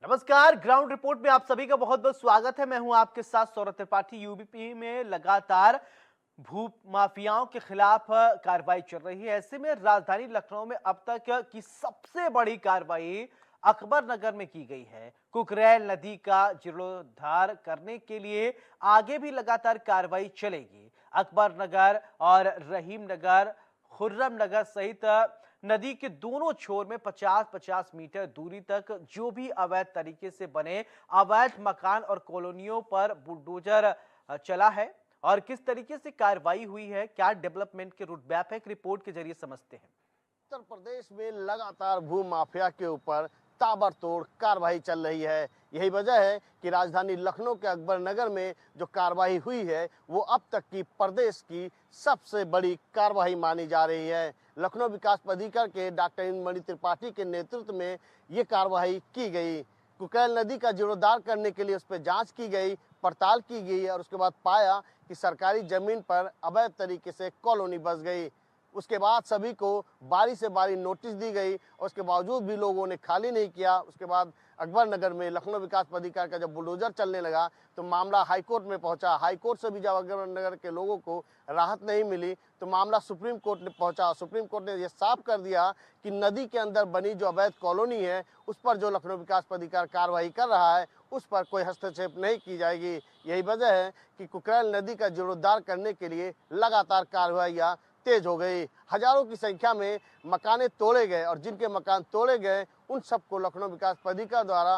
नमस्कार। Ground report में आप सभी का बहुत बहुत स्वागत है। मैं हूं आपके साथ सौरभ त्रिपाठी। यूपी में लगातार भू माफियाओं के खिलाफ कार्रवाई चल रही है। ऐसे में राजधानी लखनऊ में अब तक की सबसे बड़ी कार्रवाई अकबर नगर में की गई है। कुकरेल नदी का जीर्णोद्धार करने के लिए आगे भी लगातार कार्रवाई चलेगी। अकबर नगर और रहीम नगर, खुर्रम नगर सहित नदी के दोनों छोर में 50-50 मीटर दूरी तक जो भी अवैध तरीके से बने अवैध मकान और कॉलोनियों पर बुलडोजर चला है और किस तरीके से कार्रवाई हुई है, क्या डेवलपमेंट के रूट मैप है, एक रिपोर्ट के जरिए समझते हैं। उत्तर प्रदेश में लगातार भू माफिया के ऊपर ताबड़तोड़ कार्रवाई चल रही है। यही वजह है कि राजधानी लखनऊ के अकबर नगर में जो कार्रवाई हुई है वो अब तक की प्रदेश की सबसे बड़ी कार्रवाई मानी जा रही है। लखनऊ विकास प्राधिकार के डॉक्टर इंद्रमणि त्रिपाठी के नेतृत्व में ये कार्रवाई की गई। कुकरेल नदी का जीर्णोद्धार करने के लिए उस पर जांच की गई, पड़ताल की गई और उसके बाद पाया कि सरकारी जमीन पर अवैध तरीके से कॉलोनी बस गई। उसके बाद सभी को बारी से बारी नोटिस दी गई और उसके बावजूद भी लोगों ने खाली नहीं किया। उसके बाद अकबर नगर में लखनऊ विकास प्राधिकार का जब बुलडोजर चलने लगा तो मामला हाईकोर्ट में पहुंचा। हाईकोर्ट से भी जब अकबर नगर के लोगों को राहत नहीं मिली तो मामला सुप्रीम कोर्ट में पहुंचा। सुप्रीम कोर्ट ने यह साफ कर दिया कि नदी के अंदर बनी जो अवैध कॉलोनी है उस पर जो लखनऊ विकास प्राधिकार कार्रवाई कर रहा है उस पर कोई हस्तक्षेप नहीं की जाएगी। यही वजह है कि कुकरेल नदी का जीर्णोद्धार करने के लिए लगातार कार्रवाइयाँ तेज हो गई। हजारों की संख्या में मकाने तोड़े गए और जिनके मकान तोड़े गए उन सबको लखनऊ विकास प्राधिकार द्वारा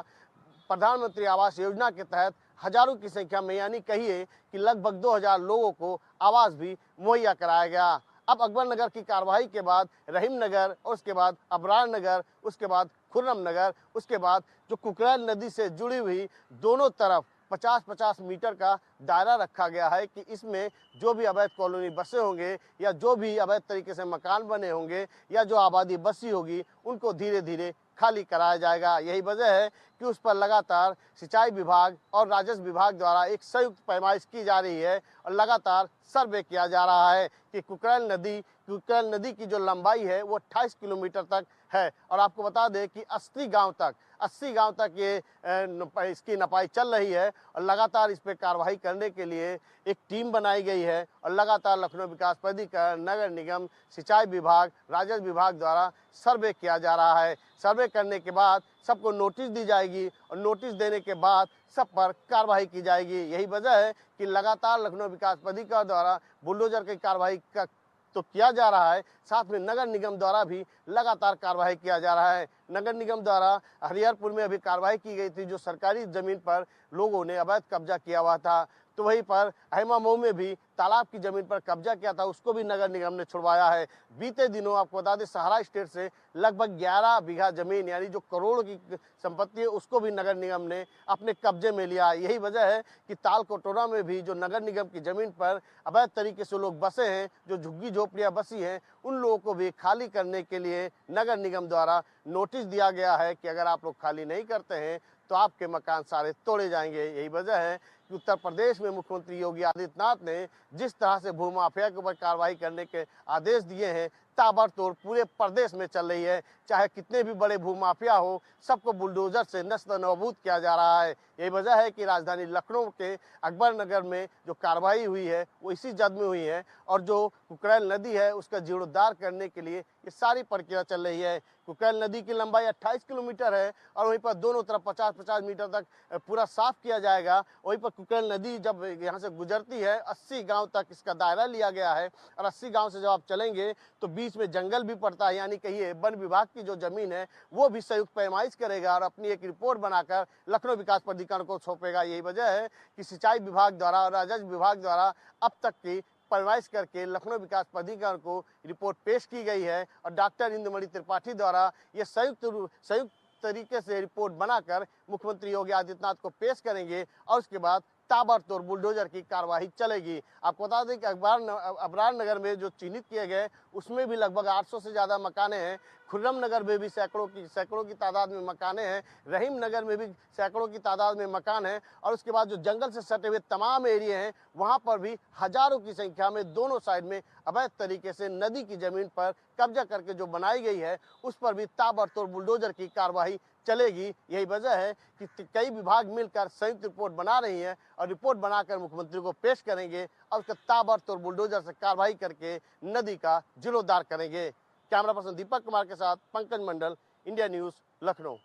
प्रधानमंत्री आवास योजना के तहत हजारों की संख्या में यानी कहिए कि लगभग 2000 लोगों को आवास भी मुहैया कराया गया। अब अकबर नगर की कार्रवाई के बाद रहीम नगर और उसके बाद अबरार नगर, उसके बाद खुर्रम नगर, उसके बाद जो कुकरेल नदी से जुड़ी हुई दोनों तरफ 50-50 मीटर का दायरा रखा गया है कि इसमें जो भी अवैध कॉलोनी बसे होंगे या जो भी अवैध तरीके से मकान बने होंगे या जो आबादी बसी होगी उनको धीरे धीरे खाली कराया जाएगा। यही वजह है कि उस पर लगातार सिंचाई विभाग और राजस्व विभाग द्वारा एक संयुक्त पैमाइश की जा रही है और लगातार सर्वे किया जा रहा है कि कुकरेल नदी की जो लंबाई है वो 28 किलोमीटर तक है। और आपको बता दें कि 80 गांव तक ये इसकी नपाई चल रही है और लगातार इस पर कार्रवाई करने के लिए एक टीम बनाई गई है और लगातार लखनऊ विकास प्राधिकार, नगर निगम, सिंचाई विभाग, राजस्व विभाग द्वारा सर्वे किया जा रहा है। सर्वे करने के बाद सबको नोटिस दी जाएगी और नोटिस देने के बाद सब पर कार्रवाई की जाएगी। यही वजह है कि लगातार लखनऊ विकास प्राधिकार द्वारा बुलडोजर की कार्रवाई का तो किया जा रहा है, साथ में नगर निगम द्वारा भी लगातार कार्रवाई किया जा रहा है। नगर निगम द्वारा हरिहरपुर में अभी कार्रवाई की गई थी जो सरकारी जमीन पर लोगों ने अवैध कब्जा किया हुआ था। तो वहीं पर अहिमा मऊ में भी तालाब की जमीन पर कब्जा किया था, उसको भी नगर निगम ने छुड़वाया है। बीते दिनों आपको बता दें सहारा स्टेट से लगभग 11 बीघा जमीन यानी जो करोड़ की संपत्ति है उसको भी नगर निगम ने अपने कब्जे में लिया। यही वजह है कि तालकटोरा में भी जो नगर निगम की जमीन पर अवैध तरीके से लोग बसे हैं, जो झुग्गी झोपड़ियां बसी हैं, उन लोगों को भी खाली करने के लिए नगर निगम द्वारा नोटिस दिया गया है कि अगर आप लोग खाली नहीं करते हैं तो आपके मकान सारे तोड़े जाएंगे। यही वजह है कि उत्तर प्रदेश में मुख्यमंत्री योगी आदित्यनाथ ने जिस तरह से भूमाफिया के ऊपर कार्रवाई करने के आदेश दिए हैं, ताबड़तोड़ पूरे प्रदेश में चल रही है। चाहे कितने भी बड़े भूमाफिया हो, सबको बुलडोजर से नस्त-ए-नाबूद किया जा रहा है। यही वजह है कि राजधानी लखनऊ के अकबर नगर में जो कार्रवाई हुई है वो इसी जद में हुई है और जो कुकरेल नदी है उसका जीर्णोद्धार करने के लिए ये सारी प्रक्रिया चल रही है। कुकरेल नदी की लंबाई 28 किलोमीटर है और वहीं पर दोनों तरफ 50-50 मीटर तक पूरा साफ किया जाएगा। वहीं पर कुकरेल नदी जब यहाँ से गुजरती है 80 गांव तक इसका दायरा लिया गया है और 80 गांव से जब आप चलेंगे तो बीच में जंगल भी पड़ता है, यानी कहिए वन विभाग की जो जमीन है वो भी संयुक्त पैमाइश करेगा और अपनी एक रिपोर्ट बनाकर लखनऊ विकास प्राधिकार को सौंपेगा। यही वजह है कि सिंचाई विभाग द्वारा और राजस्व विभाग द्वारा अब तक की पैमाइश करके लखनऊ विकास प्राधिकार को रिपोर्ट पेश की गई है और डॉक्टर इंद्रमणि त्रिपाठी द्वारा ये संयुक्त तरीके से रिपोर्ट बनाकर मुख्यमंत्री योगी आदित्यनाथ को पेश करेंगे और उसके बाद ताबड़तोड़ बुलडोजर की कार्रवाई चलेगी। आपको बता दें कि अबरार नगर में जो चिन्हित किए गए उसमें भी लगभग 800 से ज़्यादा मकाने हैं। खुर्रम नगर में भी सैकड़ों की तादाद में मकाने हैं। रहीम नगर में भी सैकड़ों की तादाद में मकान हैं और उसके बाद जो जंगल से सटे हुए तमाम एरिया हैं वहाँ पर भी हजारों की संख्या में दोनों साइड में अवैध तरीके से नदी की जमीन पर कब्जा करके जो बनाई गई है उस पर भी ताबड़तोड़ बुलडोजर की कार्रवाई चलेगी। यही वजह है कि कई विभाग मिलकर संयुक्त रिपोर्ट बना रही हैं और रिपोर्ट बनाकर मुख्यमंत्री को पेश करेंगे और उसका ताबड़तोड़ बुलडोजर से कार्रवाई करके नदी का जीर्णोद्धार करेंगे। कैमरा पर्सन दीपक कुमार के साथ पंकज मंडल, इंडिया न्यूज, लखनऊ।